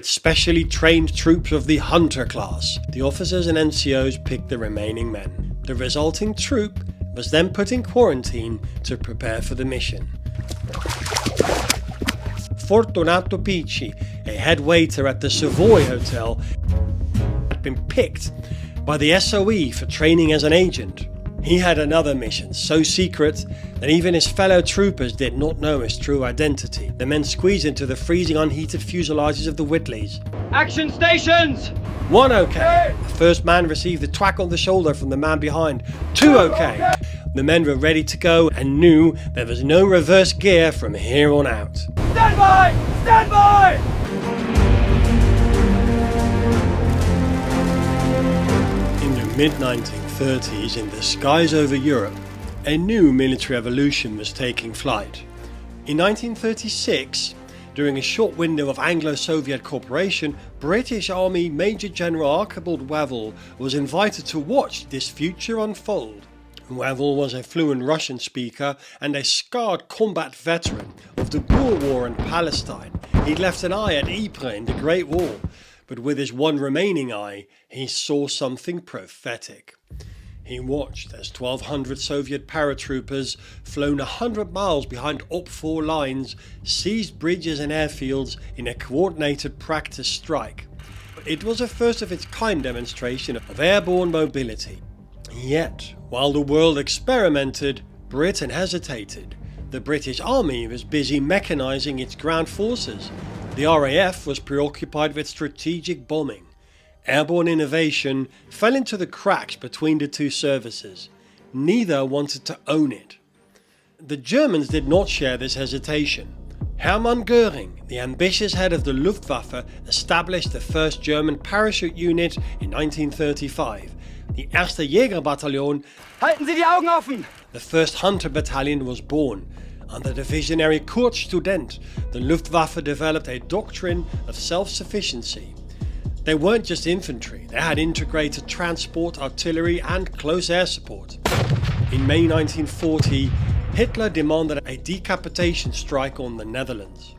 specially trained troops of the Hunter class. The officers and NCOs picked the remaining men. The resulting troop was then put in quarantine to prepare for the mission. Fortunato Picchi, a head waiter at the Savoy Hotel, had been picked by the SOE for training as an agent. He had another mission, so secret that even his fellow troopers did not know his true identity. The men squeezed into the freezing unheated fuselages of the Whitleys. Action stations! 1 okay. The first man received a thwack on the shoulder from the man behind. 2 okay. The men were ready to go and knew there was no reverse gear from here on out. Stand by! Stand by! In the mid-1930s, in the skies over Europe, a new military evolution was taking flight. In 1936, during a short window of Anglo-Soviet cooperation, British Army Major General Archibald Wavell was invited to watch this future unfold. Wavell was a fluent Russian speaker and a scarred combat veteran of the Boer War in Palestine. He'd left an eye at Ypres in the Great War, but with his one remaining eye, he saw something prophetic. He watched as 1,200 Soviet paratroopers, flown 100 miles behind Op 4 lines, seized bridges and airfields in a coordinated practice strike. It was a first of its kind demonstration of airborne mobility. Yet, while the world experimented, Britain hesitated. The British Army was busy mechanising its ground forces. The RAF was preoccupied with strategic bombing. Airborne innovation fell into the cracks between the two services. Neither wanted to own it. The Germans did not share this hesitation. Hermann Göring, the ambitious head of the Luftwaffe, established the first German parachute unit in 1935. The Erste Jägerbataillon, Halten Sie die Augen offen! the first Hunter Battalion, was born. Under the visionary Kurt Student, the Luftwaffe developed a doctrine of self-sufficiency. They weren't just infantry, they had integrated transport, artillery and close air support. In May 1940, Hitler demanded a decapitation strike on the Netherlands.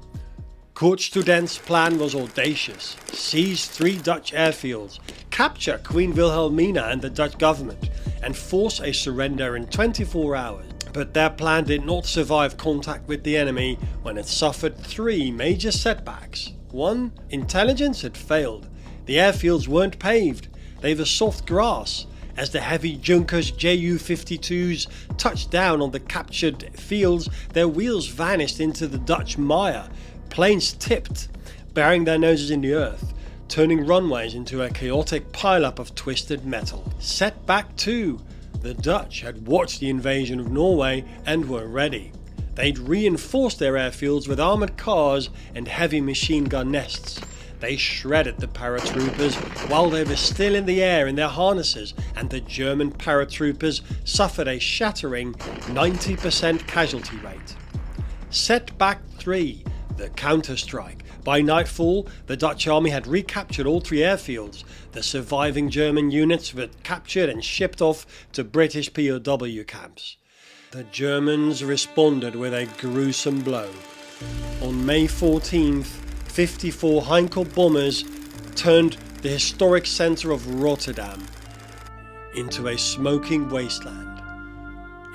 Kurt Student's plan was audacious: seize 3 Dutch airfields, capture Queen Wilhelmina and the Dutch government, and force a surrender in 24 hours. But their plan did not survive contact with the enemy when it suffered 3 major setbacks. 1. Intelligence had failed. The airfields weren't paved, they were soft grass. As the heavy Junkers Ju-52s touched down on the captured fields, their wheels vanished into the Dutch mire. Planes tipped, burying their noses in the earth, turning runways into a chaotic pileup of twisted metal. Setback 2. The Dutch had watched the invasion of Norway and were ready. They'd reinforced their airfields with armoured cars and heavy machine gun nests. They shredded the paratroopers while they were still in the air in their harnesses, and the German paratroopers suffered a shattering 90% casualty rate. Setback 3. The counterstrike. By nightfall, the Dutch army had recaptured all 3 airfields. The surviving German units were captured and shipped off to British POW camps. The Germans responded with a gruesome blow. On May 14th, 54 Heinkel bombers turned the historic centre of Rotterdam into a smoking wasteland.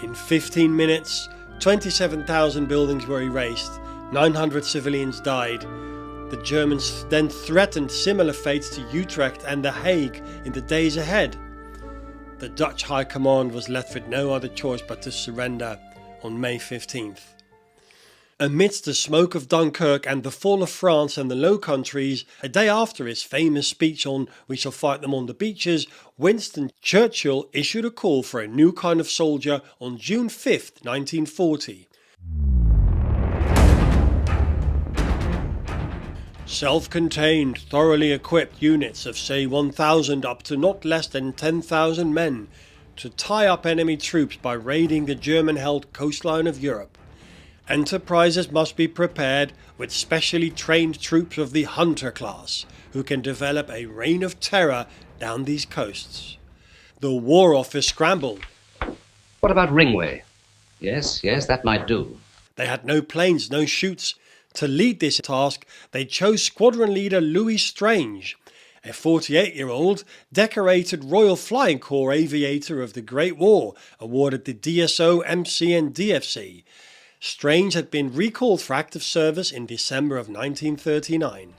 In 15 minutes, 27,000 buildings were erased, 900 civilians died. The Germans then threatened similar fates to Utrecht and The Hague in the days ahead. The Dutch High Command was left with no other choice but to surrender on May 15th. Amidst the smoke of Dunkirk and the fall of France and the Low Countries, a day after his famous speech on "We shall fight them on the beaches," Winston Churchill issued a call for a new kind of soldier on June 5th, 1940. Self-contained, thoroughly equipped units of say 1,000 up to not less than 10,000 men to tie up enemy troops by raiding the German-held coastline of Europe. Enterprises must be prepared with specially trained troops of the Hunter class who can develop a reign of terror down these coasts. The War Office scrambled. What about Ringway? Yes, that might do. They had no planes, no chutes. To lead this task, they chose squadron leader Louis Strange, a 48-year-old decorated Royal Flying Corps aviator of the Great War, awarded the DSO, MC and DFC. Strange had been recalled for active service in December of 1939.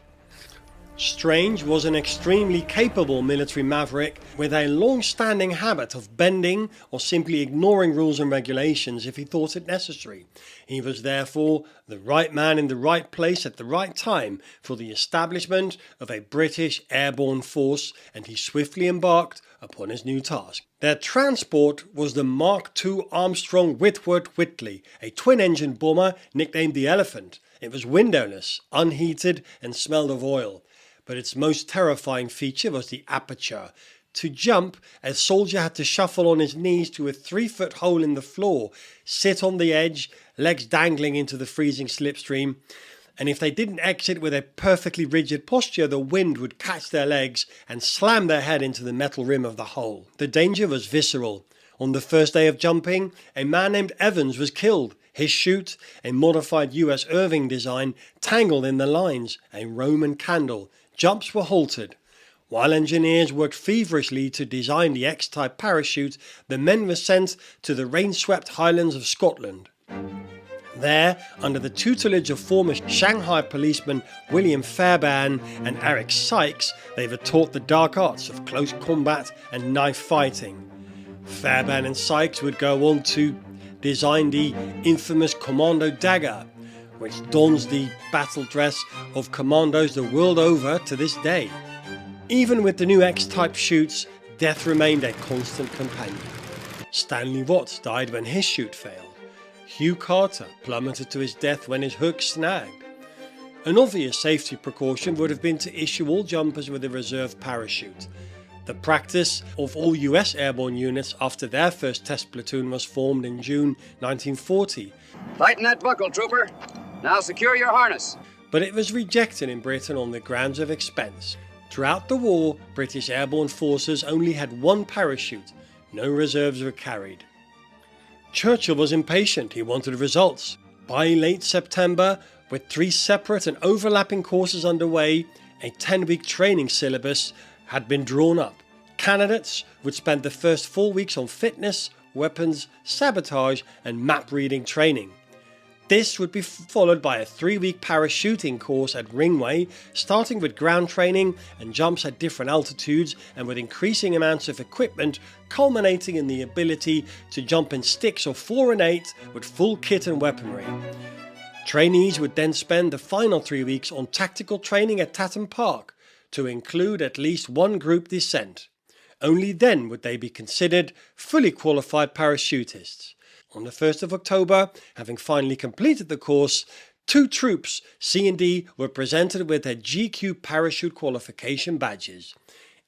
Strange was an extremely capable military maverick with a long-standing habit of bending or simply ignoring rules and regulations if he thought it necessary. He was therefore the right man in the right place at the right time for the establishment of a British airborne force, and he swiftly embarked upon his new task. Their transport was the Mark II Armstrong Whitworth Whitley, a twin-engine bomber nicknamed the Elephant. It was windowless, unheated and smelled of oil. But its most terrifying feature was the aperture. To jump, a soldier had to shuffle on his knees to a 3-foot hole in the floor, sit on the edge, legs dangling into the freezing slipstream, and if they didn't exit with a perfectly rigid posture, the wind would catch their legs and slam their head into the metal rim of the hole. The danger was visceral. On the first day of jumping, a man named Evans was killed. His chute, a modified US Irving design, tangled in the lines, a Roman candle. Jumps were halted. While engineers worked feverishly to design the X-type parachute, the men were sent to the rain-swept highlands of Scotland. There, under the tutelage of former Shanghai policemen William Fairbairn and Eric Sykes, they were taught the dark arts of close combat and knife fighting. Fairbairn and Sykes would go on to design the infamous Commando Dagger, which dons the battle dress of commandos the world over to this day. Even with the new X-type chutes, death remained a constant companion. Stanley Watts died when his chute failed. Hugh Carter plummeted to his death when his hook snagged. An obvious safety precaution would have been to issue all jumpers with a reserve parachute. The practice of all US airborne units after their first test platoon was formed in June 1940. Tighten that buckle, trooper. Now secure your harness. But it was rejected in Britain on the grounds of expense. Throughout the war, British airborne forces only had one parachute. No reserves were carried. Churchill was impatient. He wanted results. By late September, with 3 separate and overlapping courses underway, a 10-week training syllabus had been drawn up. Candidates would spend the first 4 weeks on fitness, weapons, sabotage and map reading training. This would be followed by a 3-week parachuting course at Ringway, starting with ground training and jumps at different altitudes and with increasing amounts of equipment, culminating in the ability to jump in sticks of 4 and 8 with full kit and weaponry. Trainees would then spend the final 3 weeks on tactical training at Tatton Park, to include at least one group descent. Only then would they be considered fully qualified parachutists. On the 1st of October, having finally completed the course, 2 troops, C and D, were presented with their GQ parachute qualification badges.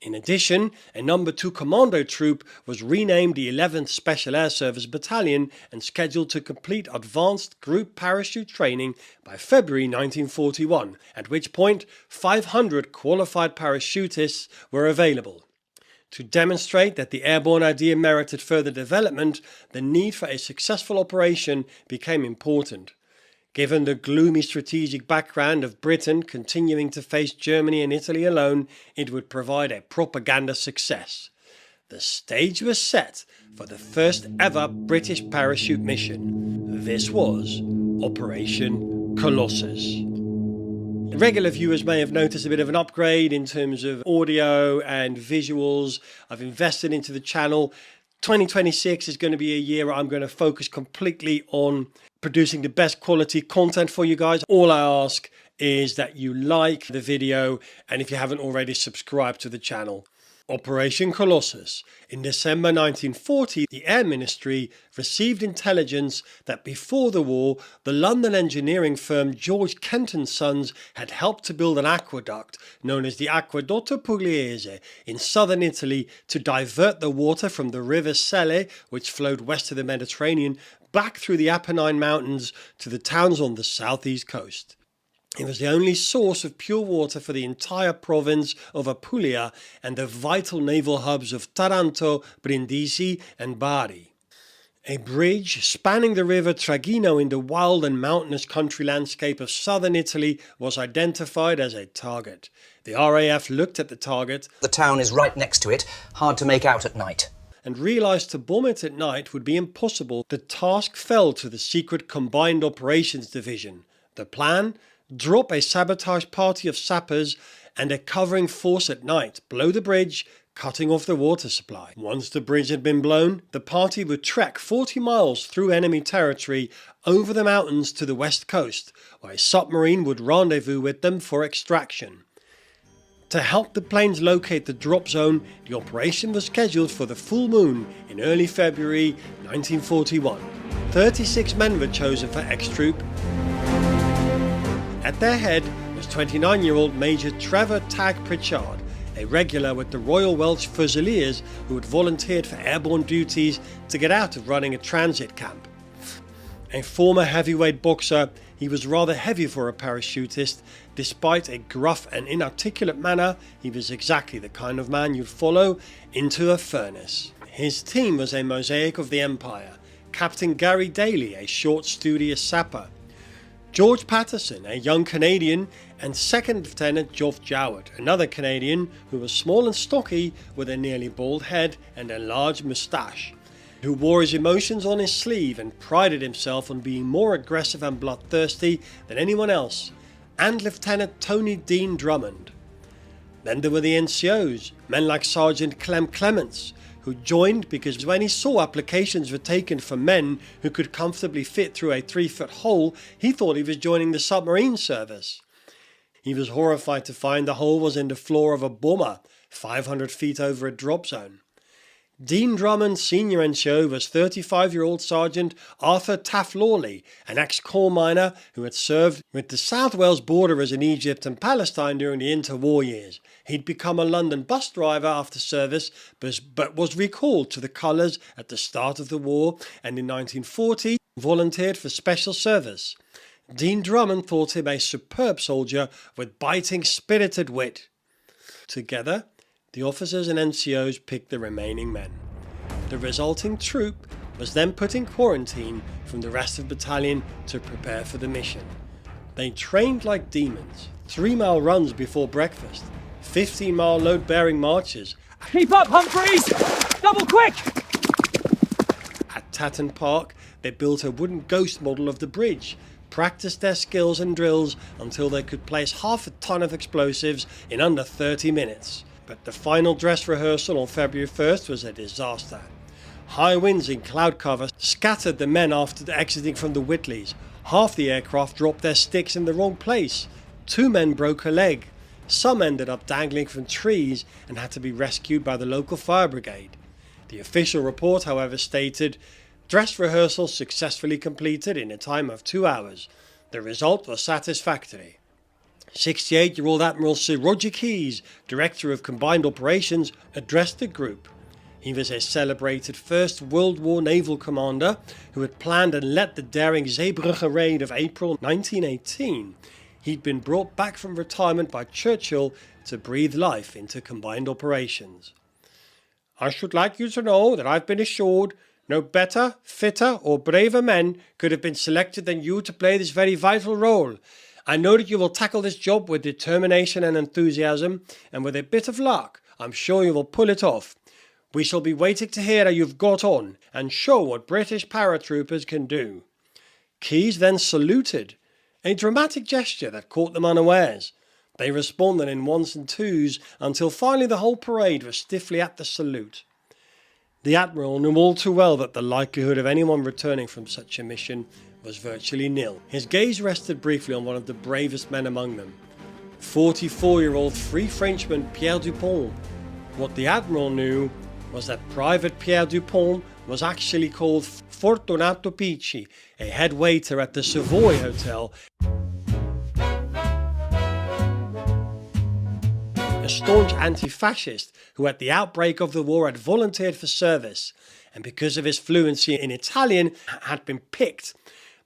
In addition, a No. 2 Commando troop was renamed the 11th Special Air Service Battalion and scheduled to complete advanced group parachute training by February 1941, at which point 500 qualified parachutists were available. To demonstrate that the airborne idea merited further development, the need for a successful operation became important. Given the gloomy strategic background of Britain continuing to face Germany and Italy alone, it would provide a propaganda success. The stage was set for the first ever British parachute mission. This was Operation Colossus. Regular viewers may have noticed a bit of an upgrade in terms of audio and visuals. I've invested into the channel. 2026 is going to be a year where I'm going to focus completely on producing the best quality content for you guys. All I ask is that you like the video, and if you haven't already, subscribe to the channel. Operation Colossus. In December 1940, the Air Ministry received intelligence that before the war, the London engineering firm George Kent & Sons had helped to build an aqueduct known as the Aquadotto Pugliese in southern Italy to divert the water from the river Selle, which flowed west of the Mediterranean, back through the Apennine Mountains to the towns on the southeast coast. It was the only source of pure water for the entire province of Apulia and the vital naval hubs of Taranto, Brindisi and Bari. A bridge spanning the river Tragino in the wild and mountainous country landscape of southern Italy was identified as a target. The RAF looked at the target. The town is right next to it, hard to make out at night. And realised to bomb it at night would be impossible. The task fell to the secret Combined Operations Division. The plan? Drop a sabotage party of sappers and a covering force at night below the bridge, cutting off the water supply. Once the bridge had been blown, the party would trek 40 miles through enemy territory over the mountains to the west coast, where a submarine would rendezvous with them for extraction. To help the planes locate the drop zone, the operation was scheduled for the full moon in early February 1941. 36 men were chosen for X-Troop. At their head was 29-year-old Major Trevor Tag Pritchard, a regular with the Royal Welsh Fusiliers who had volunteered for airborne duties to get out of running a transit camp. A former heavyweight boxer, he was rather heavy for a parachutist. Despite a gruff and inarticulate manner, he was exactly the kind of man you'd follow into a furnace. His team was a mosaic of the Empire. Captain Gary Daly, a short, studious sapper. George Patterson, a young Canadian, and Second Lieutenant Geoff Jowett, another Canadian who was small and stocky with a nearly bald head and a large moustache, who wore his emotions on his sleeve and prided himself on being more aggressive and bloodthirsty than anyone else, and Lieutenant Tony Dean Drummond. Then there were the NCOs, men like Sergeant Clem Clements, who joined because when he saw applications were taken for men who could comfortably fit through a 3-foot hole, he thought he was joining the submarine service. He was horrified to find the hole was in the floor of a bomber, 500 feet over a drop zone. Dean Drummond, senior NCO, was 35-year-old Sergeant Arthur Taff Lawley, an ex-coal miner who had served with the South Wales borderers in Egypt and Palestine during the interwar years. He'd become a London bus driver after service, but was recalled to the colours at the start of the war, and in 1940 volunteered for special service. Dean Drummond thought him a superb soldier with biting, spirited wit. Together, the officers and NCOs picked the remaining men. The resulting troop was then put in quarantine from the rest of the battalion to prepare for the mission. They trained like demons, 3-mile runs before breakfast, 15-mile load-bearing marches. Keep up, Humphreys! Double quick! At Tatton Park, they built a wooden ghost model of the bridge, practiced their skills and drills until they could place half a ton of explosives in under 30 minutes. But the final dress rehearsal on February 1st was a disaster. High winds in cloud cover scattered the men after exiting from the Whitleys. Half the aircraft dropped their sticks in the wrong place. 2 men broke a leg. Some ended up dangling from trees and had to be rescued by the local fire brigade. The official report, however, stated, dress rehearsal successfully completed in a time of 2 hours. The result was satisfactory. 68-year-old Admiral Sir Roger Keyes, Director of Combined Operations, addressed the group. He was a celebrated First World War naval commander who had planned and led the daring Zeebrugge raid of April 1918. He'd been brought back from retirement by Churchill to breathe life into Combined Operations. I should like you to know that I've been assured no better, fitter or braver men could have been selected than you to play this very vital role. I know that you will tackle this job with determination and enthusiasm, and with a bit of luck, I'm sure you will pull it off. We shall be waiting to hear how you've got on, and show what British paratroopers can do. Keyes then saluted, a dramatic gesture that caught them unawares. They responded in ones and twos, until finally the whole parade was stiffly at the salute. The Admiral knew all too well that the likelihood of anyone returning from such a mission was virtually nil. His gaze rested briefly on one of the bravest men among them, 44-year-old Free Frenchman Pierre Dupont. What the Admiral knew was that Private Pierre Dupont was actually called Fortunato Picchi, a head waiter at the Savoy Hotel, a staunch anti-fascist who at the outbreak of the war had volunteered for service, and because of his fluency in Italian had been picked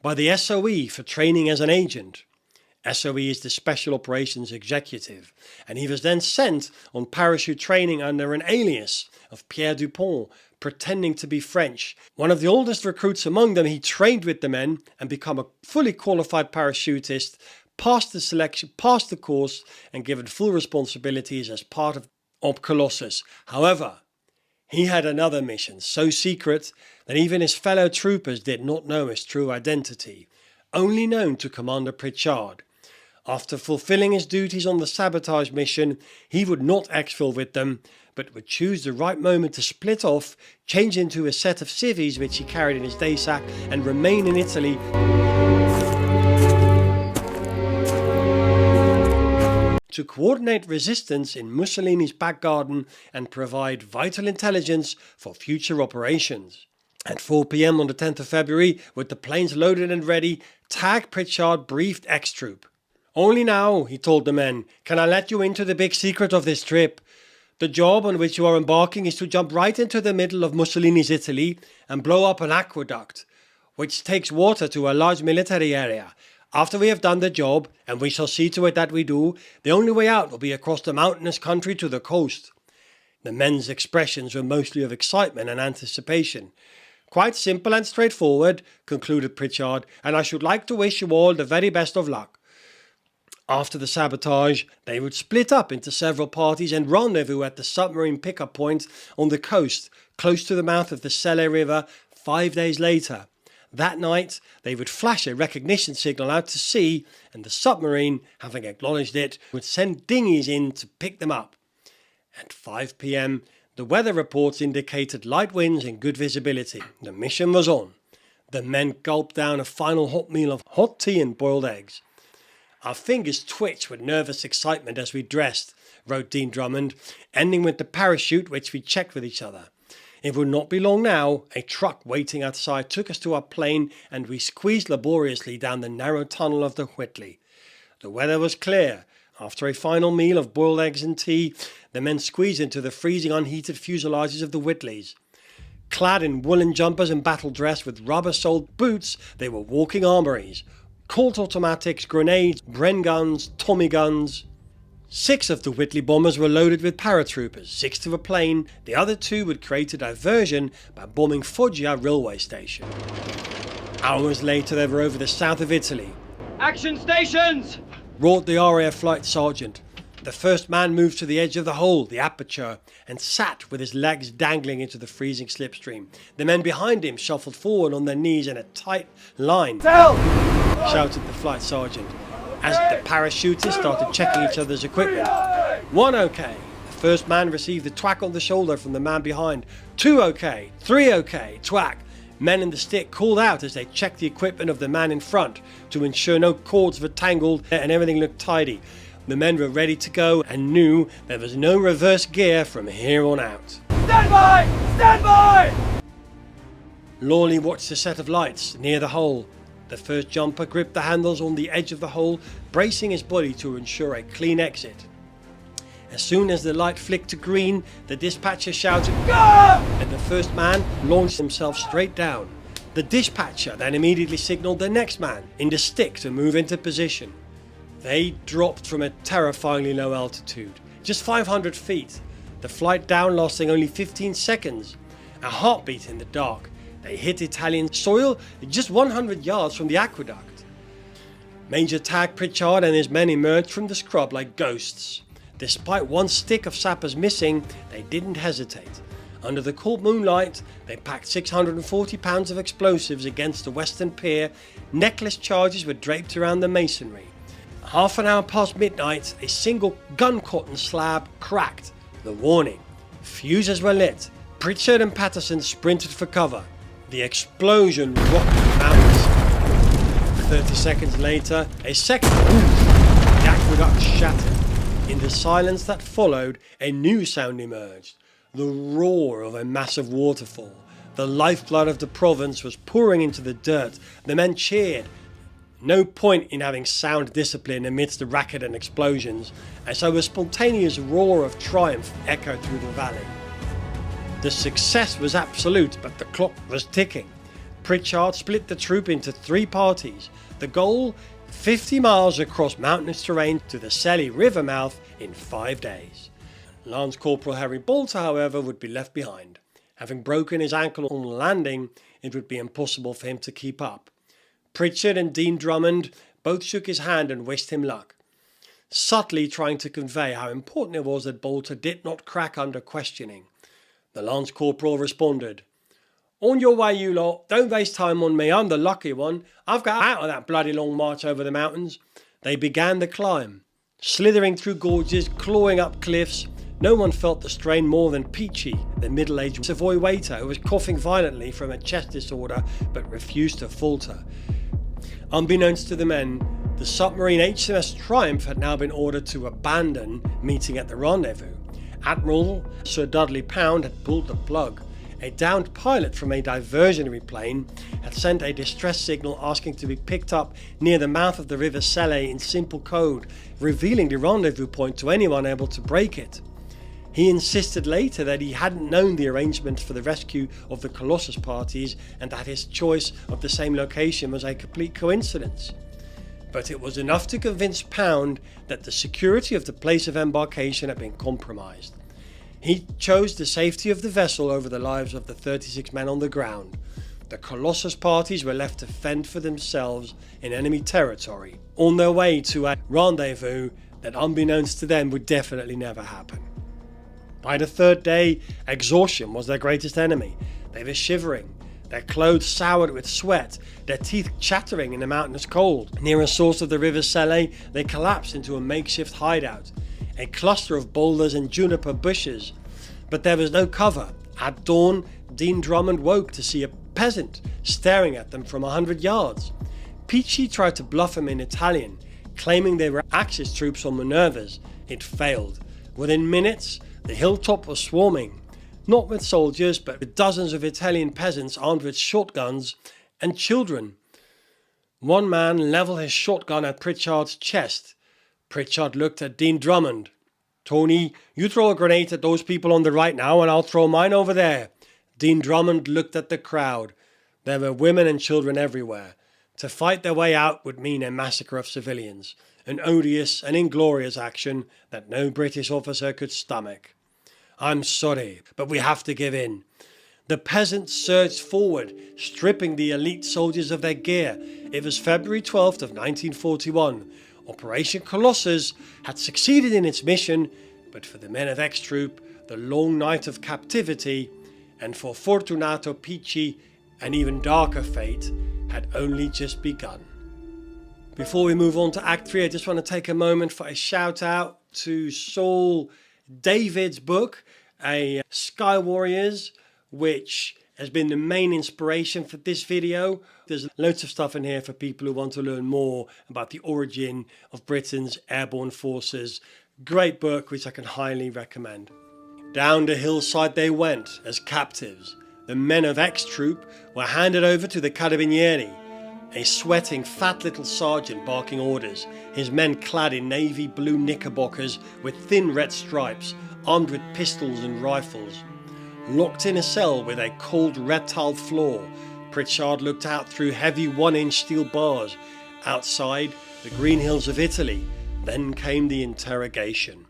by the SOE for training as an agent. SOE is the Special Operations Executive, and he was then sent on parachute training under an alias of Pierre Dupont, pretending to be French. One of the oldest recruits among them, he trained with the men and become a fully qualified parachutist, passed the selection, passed the course, and given full responsibilities as part of Operation Colossus. However, he had another mission, so secret that even his fellow troopers did not know his true identity, only known to Commander Pritchard. After fulfilling his duties on the sabotage mission, he would not exfil with them, but would choose the right moment to split off, change into a set of civvies which he carried in his day sack, and remain in Italy to coordinate resistance in Mussolini's back garden and provide vital intelligence for future operations. At 4 p.m. on the 10th of February, with the planes loaded and ready, Tag Pritchard briefed X-Troop. "Only now," he told the men, "can I let you into the big secret of this trip. The job on which you are embarking is to jump right into the middle of Mussolini's Italy and blow up an aqueduct, which takes water to a large military area. After we have done the job, and we shall see to it that we do, the only way out will be across the mountainous country to the coast." The men's expressions were mostly of excitement and anticipation. "Quite simple and straightforward," concluded Pritchard, "and I should like to wish you all the very best of luck." After the sabotage, they would split up into several parties and rendezvous at the submarine pickup point on the coast, close to the mouth of the Selle River 5 days later. That night, they would flash a recognition signal out to sea, and the submarine, having acknowledged it, would send dinghies in to pick them up. At 5 p.m, the weather reports indicated light winds and good visibility. The mission was on. The men gulped down a final hot meal of hot tea and boiled eggs. "Our fingers twitched with nervous excitement as we dressed," wrote Dean Drummond, "ending with the parachute which we checked with each other. It would not be long now. A truck waiting outside took us to our plane and we squeezed laboriously down the narrow tunnel of the Whitley. The weather was clear. After a final meal of boiled eggs and tea, the men squeezed into the freezing unheated fuselages of the Whitleys. Clad in woolen jumpers and battle dress with rubber-soled boots, they were walking armories. Colt automatics, grenades, Bren guns, Tommy guns. 6 of the Whitley bombers were loaded with paratroopers, 6 to a plane. The other 2 would create a diversion by bombing Foggia railway station. Hours later they were over the south of Italy. Action stations! Roared the RAF flight sergeant. The first man moved to the edge of the hole, the aperture, and sat with his legs dangling into the freezing slipstream. The men behind him shuffled forward on their knees in a tight line. Tell! Shouted the flight sergeant, as the parachutists started checking each other's equipment. 1 OK. The first man received a twack on the shoulder from the man behind. 2 OK. 3 OK. Twack. Men in the stick called out as they checked the equipment of the man in front to ensure no cords were tangled and everything looked tidy. The men were ready to go and knew there was no reverse gear from here on out. Stand by! Stand by! Lawley watched a set of lights near the hole. The first jumper gripped the handles on the edge of the hole, bracing his body to ensure a clean exit. As soon as the light flicked to green, the dispatcher shouted, "Go!" and the first man launched himself straight down. The dispatcher then immediately signaled the next man in the stick to move into position. They dropped from a terrifyingly low altitude, just 500 feet, the flight down lasting only 15 seconds. A heartbeat in the dark. They hit Italian soil just 100 yards from the aqueduct. Major Tag Pritchard and his men emerged from the scrub like ghosts. Despite 1 stick of sappers missing, they didn't hesitate. Under the cold moonlight, they packed 640 pounds of explosives against the western pier. Necklace charges were draped around the masonry. Half an hour past midnight, a single gun cotton slab cracked. The warning. Fuses were lit. Pritchard and Patterson sprinted for cover. The explosion rocked the mountains. 30 seconds later, a second boom. The aqueduct shattered. In the silence that followed, a new sound emerged. The roar of a massive waterfall. The lifeblood of the province was pouring into the dirt. The men cheered. No point in having sound discipline amidst the racket and explosions, and so a spontaneous roar of triumph echoed through the valley. The success was absolute, but the clock was ticking. Pritchard split the troop into 3 parties. The goal, 50 miles across mountainous terrain to the Selle River mouth in 5 days. Lance Corporal Harry Bolter, however, would be left behind. Having broken his ankle on landing, it would be impossible for him to keep up. Pritchard and Dean Drummond both shook his hand and wished him luck, subtly trying to convey how important it was that Bolter did not crack under questioning. The Lance Corporal responded, "On your way, you lot. Don't waste time on me. I'm the lucky one. I've got out of that bloody long march over the mountains." They began the climb, slithering through gorges, clawing up cliffs. No one felt the strain more than Picchi, the middle-aged Savoy waiter who was coughing violently from a chest disorder but refused to falter. Unbeknownst to the men, the submarine HMS Triumph had now been ordered to abandon meeting at the rendezvous. Admiral Sir Dudley Pound had pulled the plug. A downed pilot from a diversionary plane had sent a distress signal asking to be picked up near the mouth of the River Selle in simple code, revealing the rendezvous point to anyone able to break it. He insisted later that he hadn't known the arrangements for the rescue of the Colossus parties and that his choice of the same location was a complete coincidence. But it was enough to convince Pound that the security of the place of embarkation had been compromised. He chose the safety of the vessel over the lives of the 36 men on the ground. The Colossus parties were left to fend for themselves in enemy territory, on their way to a rendezvous that, unbeknownst to them, would definitely never happen. By the third day, exhaustion was their greatest enemy. They were shivering, their clothes soured with sweat, their teeth chattering in the mountainous cold. Near a source of the River Selle, they collapsed into a makeshift hideout, a cluster of boulders and juniper bushes. But there was no cover. At dawn, Dean Drummond woke to see a peasant staring at them from 100 yards. Picchi tried to bluff him in Italian, claiming they were Axis troops on Minervas. It failed. Within minutes, the hilltop was swarming, not with soldiers, but with dozens of Italian peasants armed with shotguns and children. One man levelled his shotgun at Pritchard's chest. Pritchard looked at Dean Drummond. "Tony, you throw a grenade at those people on the right now and I'll throw mine over there." Dean Drummond looked at the crowd. There were women and children everywhere. To fight their way out would mean a massacre of civilians, an odious and inglorious action that no British officer could stomach. "I'm sorry, but we have to give in." The peasants surged forward, stripping the elite soldiers of their gear. It was February 12th of 1941. Operation Colossus had succeeded in its mission, but for the men of X Troop, the long night of captivity, and for Fortunato Picchi, an even darker fate, had only just begun. Before we move on to Act 3, I just want to take a moment for a shout out to Saul David's book, A Sky Warriors, which has been the main inspiration for this video. There's loads of stuff in here for people who want to learn more about the origin of Britain's airborne forces. Great book, which I can highly recommend. Down the hillside they went as captives. The men of X Troop were handed over to the Carabinieri, a sweating fat little sergeant barking orders, his men clad in navy blue knickerbockers with thin red stripes, armed with pistols and rifles. Locked in a cell with a cold red tiled floor, Pritchard looked out through heavy 1-inch steel bars. Outside, the green hills of Italy. Then came the interrogation.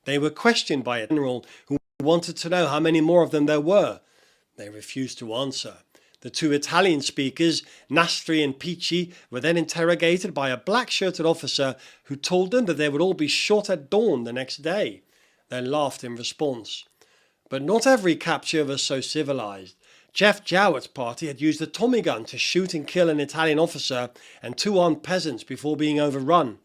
They were questioned by a general who wanted to know how many more of them there were. They refused to answer. The two Italian speakers, Nastri and Picchi, were then interrogated by a black-shirted officer who told them that they would all be shot at dawn the next day. They laughed in response. But not every capture was so civilized. Jeff Jowett's party had used a Tommy gun to shoot and kill an Italian officer and 2 armed peasants before being overrun.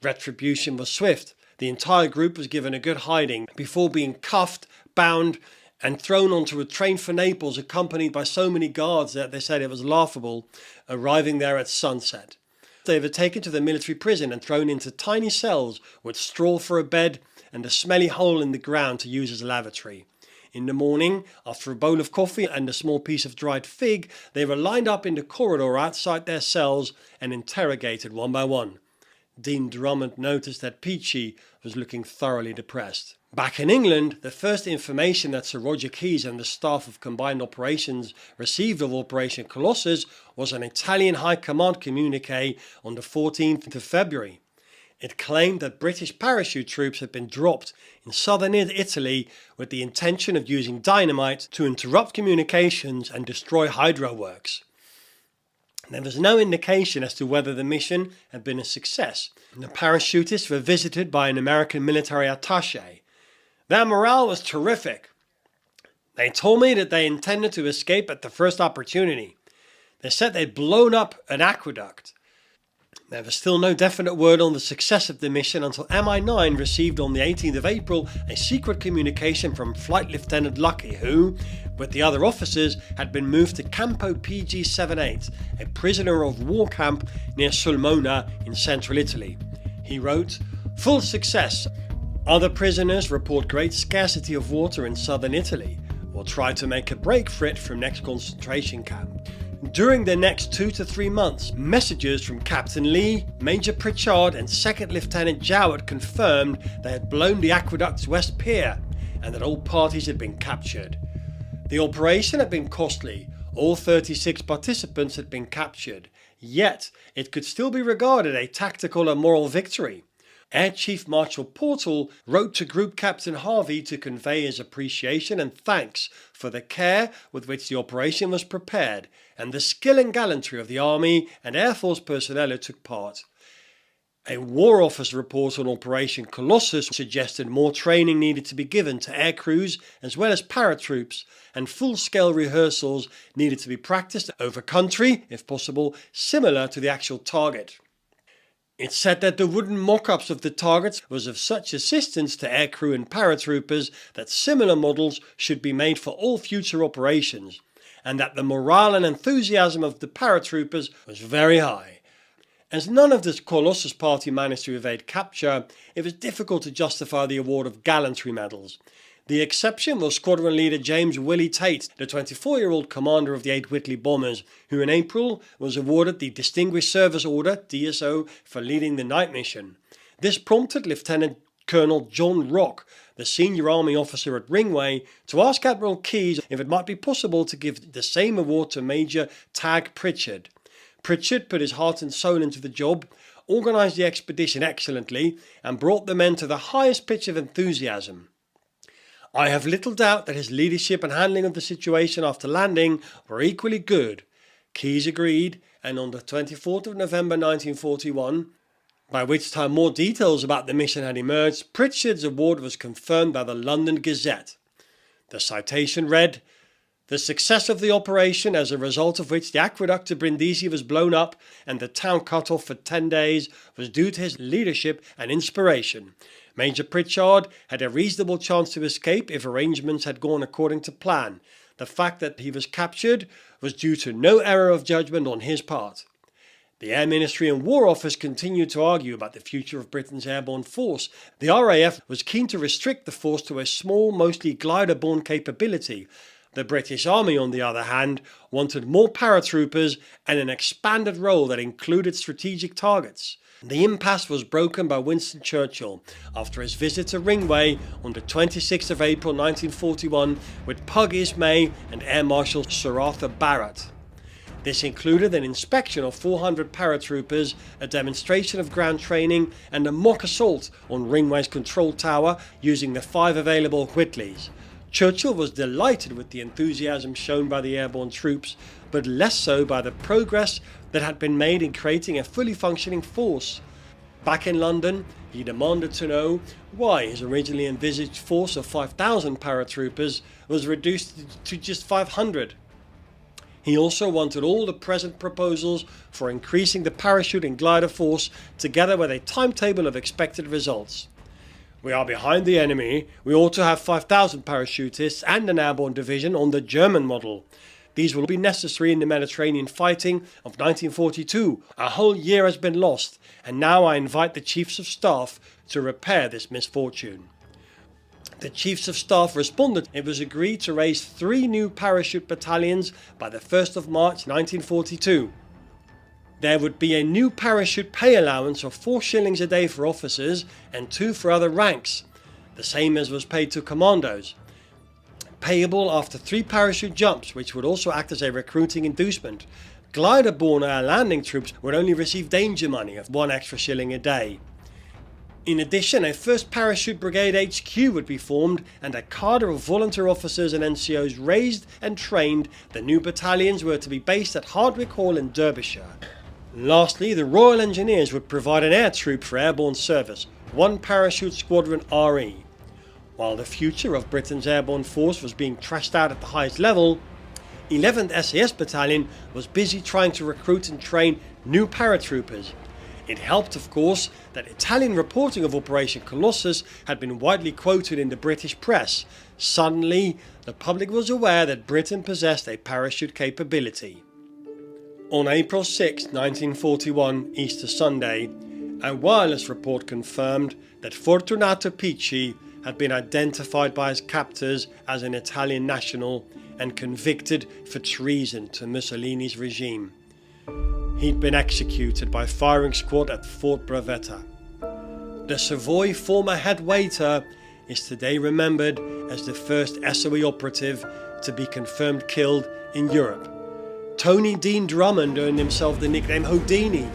Retribution was swift. The entire group was given a good hiding before being cuffed, bound, and thrown onto a train for Naples, accompanied by so many guards that they said it was laughable, arriving there at sunset. They were taken to the military prison and thrown into tiny cells with straw for a bed and a smelly hole in the ground to use as a lavatory. In the morning, after a bowl of coffee and a small piece of dried fig, they were lined up in the corridor outside their cells and interrogated one by one. Dean Drummond noticed that Picchi was looking thoroughly depressed. Back in England, the first information that Sir Roger Keyes and the staff of Combined Operations received of Operation Colossus was an Italian High Command communique on the 14th of February. It claimed that British parachute troops had been dropped in southern Italy with the intention of using dynamite to interrupt communications and destroy hydro works. There was no indication as to whether the mission had been a success. The parachutists were visited by an American military attaché. Their morale was terrific. They told me that they intended to escape at the first opportunity. They said they'd blown up an aqueduct. There was still no definite word on the success of the mission until MI9 received on the 18th of April a secret communication from Flight Lieutenant Lucky, who, with the other officers, had been moved to Campo PG-78, a prisoner of war camp near Sulmona in central Italy. He wrote, "Full success. Other prisoners report great scarcity of water in southern Italy. We'll try to make a break for it from next concentration camp." During the next 2 to 3 months, messages from Captain Lee, Major Pritchard and Second Lieutenant Jowett confirmed they had blown the aqueduct's west pier and that all parties had been captured. The operation had been costly. All 36 participants had been captured, yet it could still be regarded a tactical and moral victory. Air Chief Marshal Portal wrote to Group Captain Harvey to convey his appreciation and thanks for the care with which the operation was prepared and the skill and gallantry of the Army and Air Force personnel who took part. A War Office report on Operation Colossus suggested more training needed to be given to air crews as well as paratroops, and full-scale rehearsals needed to be practiced over country, if possible, similar to the actual target. It said that the wooden mock-ups of the targets was of such assistance to aircrew and paratroopers that similar models should be made for all future operations, and that the morale and enthusiasm of the paratroopers was very high. As none of the Colossus party managed to evade capture, it was difficult to justify the award of gallantry medals. The exception was Squadron Leader James Willie Tate, the 24-year-old commander of the 8 Whitley bombers, who in April was awarded the Distinguished Service Order, DSO, for leading the night mission. This prompted Lieutenant Colonel John Rock, the senior army officer at Ringway, to ask Admiral Keyes if it might be possible to give the same award to Major Tag Pritchard. Pritchard put his heart and soul into the job, organised the expedition excellently, and brought the men to the highest pitch of enthusiasm. I have little doubt that his leadership and handling of the situation after landing were equally good. Keyes agreed, and on the 24th of November 1941, by which time more details about the mission had emerged, Pritchard's award was confirmed by the London Gazette. The citation read, "The success of the operation, as a result of which the aqueduct to Brindisi was blown up and the town cut off for 10 days, was due to his leadership and inspiration. Major Pritchard had a reasonable chance to escape if arrangements had gone according to plan. The fact that he was captured was due to no error of judgment on his part." The Air Ministry and War Office continued to argue about the future of Britain's airborne force. The RAF was keen to restrict the force to a small, mostly glider-borne capability. The British Army, on the other hand, wanted more paratroopers and an expanded role that included strategic targets. The impasse was broken by Winston Churchill after his visit to Ringway on the 26th of April 1941 with Pug Ismay and Air Marshal Sir Arthur Barrett. This included an inspection of 400 paratroopers, a demonstration of ground training, and a mock assault on Ringway's control tower using the 5 available Whitleys. Churchill was delighted with the enthusiasm shown by the airborne troops, but less so by the progress that had been made in creating a fully functioning force. Back in London, he demanded to know why his originally envisaged force of 5,000 paratroopers was reduced to just 500. He also wanted all the present proposals for increasing the parachute and glider force together with a timetable of expected results. "We are behind the enemy. We ought to have 5,000 parachutists and an airborne division on the German model. These will be necessary in the Mediterranean fighting of 1942. A whole year has been lost, and now I invite the Chiefs of Staff to repair this misfortune." The Chiefs of Staff responded. It was agreed to raise 3 new parachute battalions by the 1st of March 1942. There would be a new parachute pay allowance of 4 shillings a day for officers and 2 for other ranks, the same as was paid to commandos, payable after 3 parachute jumps, which would also act as a recruiting inducement. Glider-borne air landing troops would only receive danger money of 1 extra shilling a day. In addition, a 1st Parachute Brigade HQ would be formed, and a cadre of volunteer officers and NCOs raised and trained. The new battalions were to be based at Hardwick Hall in Derbyshire. Lastly, the Royal Engineers would provide an air troop for airborne service, 1 Parachute Squadron RE. While the future of Britain's airborne force was being trashed out at the highest level, 11th SAS Battalion was busy trying to recruit and train new paratroopers. It helped, of course, that Italian reporting of Operation Colossus had been widely quoted in the British press. Suddenly, the public was aware that Britain possessed a parachute capability. On April 6, 1941, Easter Sunday, a wireless report confirmed that Fortunato Picchi had been identified by his captors as an Italian national and convicted for treason to Mussolini's regime. He'd been executed by firing squad at Fort Bravetta. The Savoy former head waiter is today remembered as the first SOE operative to be confirmed killed in Europe. Tony Dean Drummond earned himself the nickname Houdini.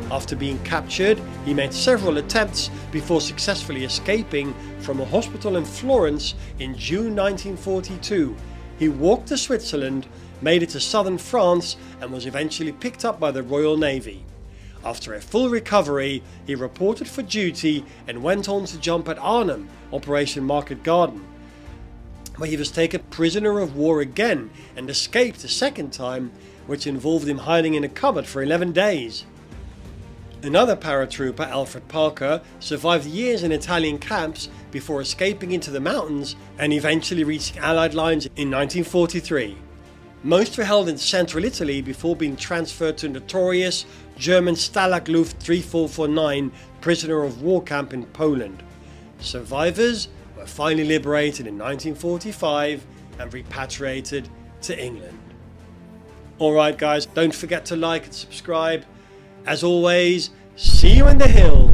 After being captured, he made several attempts before successfully escaping from a hospital in Florence in June 1942. He walked to Switzerland, made it to southern France, and was eventually picked up by the Royal Navy. After a full recovery, he reported for duty and went on to jump at Arnhem, Operation Market Garden, where he was taken prisoner of war again and escaped a second time, which involved him hiding in a cupboard for 11 days. Another paratrooper, Alfred Parker, survived years in Italian camps before escaping into the mountains and eventually reaching Allied lines in 1943. Most were held in central Italy before being transferred to notorious German Stalag Luft 3449 prisoner of war camp in Poland. Survivors were finally liberated in 1945 and repatriated to England. Alright guys, don't forget to like and subscribe. As always, see you in the hills.